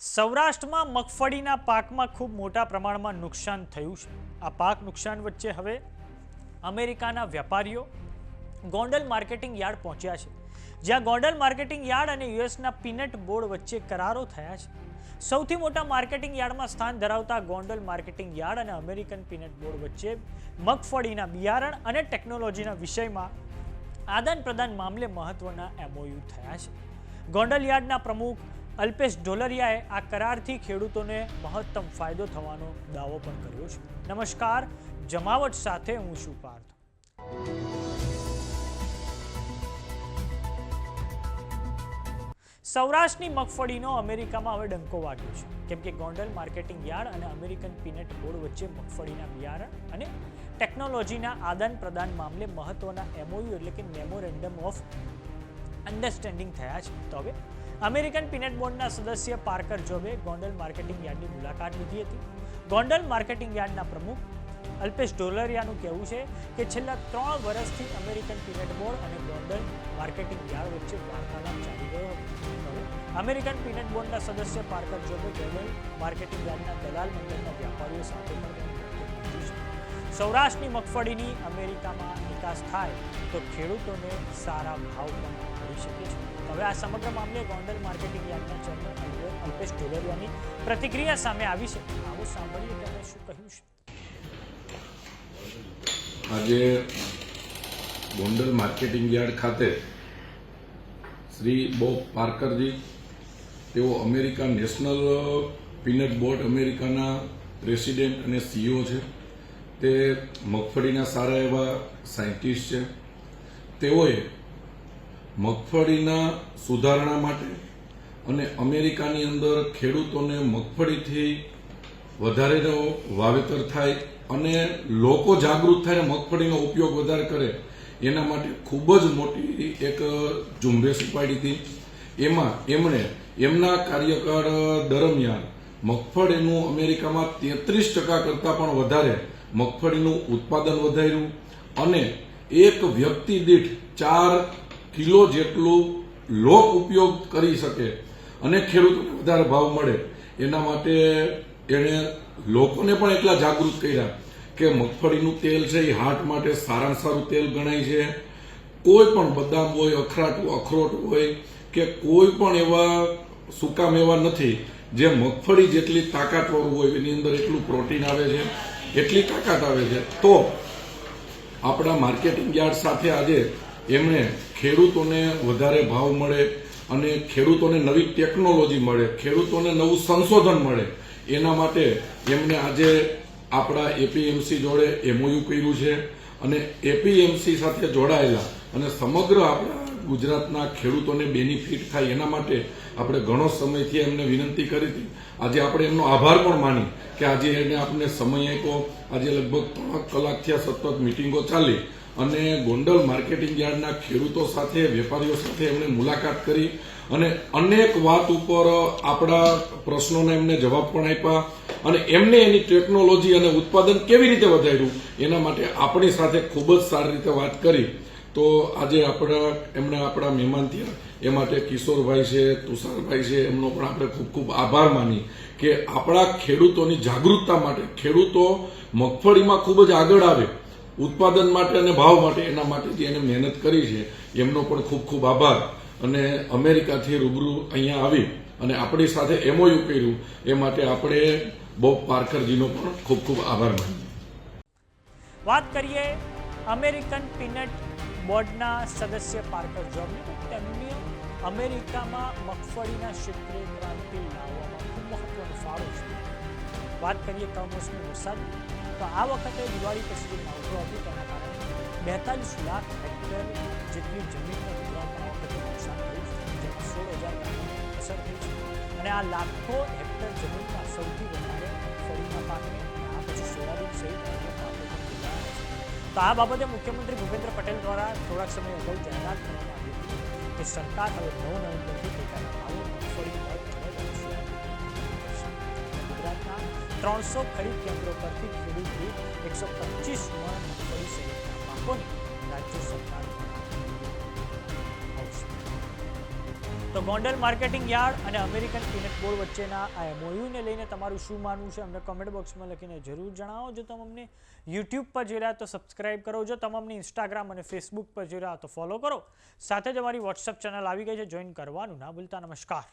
સૌરાષ્ટ્રમાં મગફળીના પાકમાં ખૂબ મોટા પ્રમાણમાં નુકસાન થયું છે। આ પાક નુકસાન વચ્ચે હવે અમેરિકાના વેપારીઓ ગોંડલ માર્કેટિંગ યાર્ડ પહોંચ્યા છે, જ્યાં ગોંડલ માર્કેટિંગ યાર્ડ અને યુએસના પીનટ બોર્ડ વચ્ચે કરારો થયા છે। સૌથી મોટા માર્કેટિંગ યાર્ડમાં સ્થાન ધરાવતા ગોંડલ માર્કેટિંગ યાર્ડ અને અમેરિકન પીનટ બોર્ડ વચ્ચે મગફળીના બિયારણ અને ટેકનોલોજીના વિષયમાં આદાન પ્રદાન મામલે મહત્વના એમઓયુ થયા છે। ગોંડલ યાર્ડના પ્રમુખ અલ્પેશ ઢોલરિયાએ આ કરારથી ખેડૂતોને મહત્તમ ફાયદો થવાનો દાવો પણ કર્યો છે। નમસ્કાર, જમાવટ સાથે હું છું પાર્થ। સૌરાષ્ટ્રની મગફળીનો અમેરિકામાં હવે ડંકો વાગ્યો છે, કેમ કે ગોંડલ માર્કેટિંગ યાર્ડ અને અમેરિકન પીનટ બોર્ડ વચ્ચે મગફળીના બિયારણ અને ટેકનોલોજીના આદાન પ્રદાન મામલે મહત્વના એમઓયુ એટલે કે મેમોરેન્ડમ ઓફ અન્ડરસ્ટેન્ડિંગ થયા છે। તો હવે અમેરિકન પીનટ બોર્ડના સદસ્ય પાર્કર જોબે ગોંડલ માર્કેટિંગ યાર્ડની મુલાકાત લીધી હતી। ગોંડલ માર્કેટિંગ યાર્ડના પ્રમુખ અલ્પેશ ઢોલરિયાનું કહેવું છે કે છેલ્લા 3 વર્ષથી અમેરિકન પીનટ બોર્ડ અને ગોંડલ માર્કેટિંગ યાર્ડ વચ્ચે વાર્તાલાપ ચાલી રહ્યો હતો। અમેરિકન પીનટ બોર્ડના સદસ્ય પાર્કર જોબે ગોંડલ માર્કેટિંગ યાર્ડના દલાલ મંડળના વેપારીઓ સાથે પણ સૌરાષ્ટ્રની મગફળીની અમેરિકામાં નિકાસ થાય તો ખેડૂતોને સારા ભાવ પણ મળી શકે છે। હવે આ સમગ્ર મામલે ગોંડલ માર્કેટિંગ યાર્ડના ચેરમેન અલ્પેશ ઢોલરિયાની પ્રતિક્રિયા સામે આવી છે। આવો સાંભળીએ તેમણે શું કહ્યું છે। આજે ગોંડલ માર્કેટિંગ યાર્ડ ખાતે શ્રી બોબ પાર્કરજી, તેઓ અમેરિકા નેશનલ પીનટ બોર્ડ અમેરિકાના પ્રેસિડેન્ટ અને સીઈઓ છે। તે મગફળીના સારા એવા સાયન્ટિસ્ટ છે। તેઓએ મગફળીના સુધારણા માટે અને અમેરિકાની અંદર ખેડૂતોને મગફળીથી વધારેનો વાવેતર થાય અને લોકો જાગૃત થાય અને મગફળીનો ઉપયોગ વધારે કરે એના માટે ખૂબ જ મોટી એક ઝુંબેશ ઉપાડી હતી। એમાં એમણે એમના કાર્યકાળ દરમિયાન મગફળીનું અમેરિકામાં 33% કરતાં પણ વધારે મગફળીનું ઉત્પાદન વધાર્યું અને એક વ્યક્તિ દીઠ 4 કિલો જેટલું લોક ઉપયોગ કરી શકે અને ખેડૂતોને વધારે ભાવ મળે એના માટે એણે લોકોને પણ એટલા જાગૃત કર્યા કે મગફળીનું તેલ છે એ હાર્ટ માટે સારામાં સારું તેલ ગણાય છે। કોઈ પણ બદામ હોય, અખરોટ હોય કે કોઈ પણ એવા સૂકા મેવા નથી જે મગફળી જેટલી તાકાતવાળું હોય, એની અંદર એટલું પ્રોટીન આવે છે, એટલી તાકાત આવે છે। તો આપણા માર્કેટિંગ યાર્ડ સાથે આજે એમણે ખેડૂતોને વધારે ભાવ મળે અને ખેડૂતોને નવી ટેકનોલોજી મળે, ખેડૂતોને નવું સંશોધન મળે એના માટે એમણે આજે આપણા એપીએમસી જોડે એમઓયુ કર્યું છે અને એપીએમસી સાથે જોડાયેલા અને સમગ્ર આપણા ગુજરાતના ખેડૂતોને બેનિફિટ થાય એના માટે આપણે ઘણો સમયથી એમને વિનંતી કરી હતી। આજે આપણે એમનો આભાર પણ માની કે આજે એને આપણને સમય આપ્યો। આજે લગભગ 3 કલાક થયા સતત મિટિંગો ચાલી અને ગોંડલ માર્કેટિંગ યાર્ડના ખેડૂતો સાથે, વેપારીઓ સાથે એમણે મુલાકાત કરી અને અનેક વાત ઉપર આપણા પ્રશ્નોને એમને જવાબ પણ આપ્યા અને એમને એની ટેકનોલોજી અને ઉત્પાદન કેવી રીતે વધાર્યું એના માટે આપણી સાથે ખૂબ જ સારી રીતે વાત કરી। તો આજે એમણે આપણા મહેમાન થયા એ માટે કિશોરભાઈ છે, તુષારભાઈ છે, એમનો પણ આપણે ખૂબ ખૂબ આભાર માની કે આપણા ખેડૂતોની જાગૃતતા માટે, ખેડૂતો મગફળીમાં ખૂબ જ આગળ આવે ઉત્પાદન માટે અને ભાવ માટે, એના માટે જે એને મહેનત કરી છે એમનો પણ ખૂબ ખૂબ આભાર। અને અમેરિકાથી રૂબરૂ અહીંયા આવી અને આપણી સાથે એમઓયુ કર્યું એ માટે આપણે બોબ પાર્કરજીનો પણ ખૂબ ખૂબ આભાર માનીએ। વાત કરીએ અમેરિકન પીનટ બોર્ડના સદસ્ય પાર્કર જોબની, તો તેમની અમેરિકામાં મગફળીના ક્ષેત્રે ક્રાંતિ લાવવામાં ખૂબ મહત્વનો ફાળો છે। વાત કરીએ કમોસમી વરસાદ, તો આ વખતે દિવાળી પછી જે માવઠું હતું તેના કારણે 42 લાખ હેક્ટર જેટલી જમીનને ગુજરાતમાં આ વખતે નુકસાન થયું છે, જેમાં 16,000 ગામોને અસર થઈ છે અને આ લાખો હેક્ટર જમીનમાં સૌથી વધારે મગફળીના પાકને આ પછી સોયાબીન સહિત અન્ય પાકો પણ જોડાયા છે। તો આ બાબતે મુખ્યમંત્રી ભૂપેન્દ્ર પટેલ દ્વારા થોડાક સમય અગાઉ જાહેરાત કરવામાં આવી હતી કે સરકાર હવે 9 નવેમ્બરથી ટેકાના ભાવે મગફળી ગુજરાતના 300 ખરીદ કેન્દ્રો પરથી ખેડૂત દીઠ 125 મણ મગફળી સહિતના પાકોને રાજ્ય સરકાર તો ગોંડલ માર્કેટિંગ યાર્ડ અને અમેરિકન પીનટ બોર્ડ વચ્ચેના આ એમઓયુને લઈને તમારું શું માનવું છે અમને કમેન્ટ બોક્સમાં લખીને જરૂર જણાવો. જો તમે અમને યુટ્યુબ પર જોઈ રહ્યા તો સબસ્ક્રાઇબ કરો. જો તમે અમને ઇન્સ્ટાગ્રામ અને ફેસબુક પર જોઈ રહ્યા તો ફોલો કરો. સાથે જ અમારી વોટ્સઅપ ચેનલ આવી ગઈ છે, જોઈન કરવાનું ના ભૂલતા. નમસ્કાર.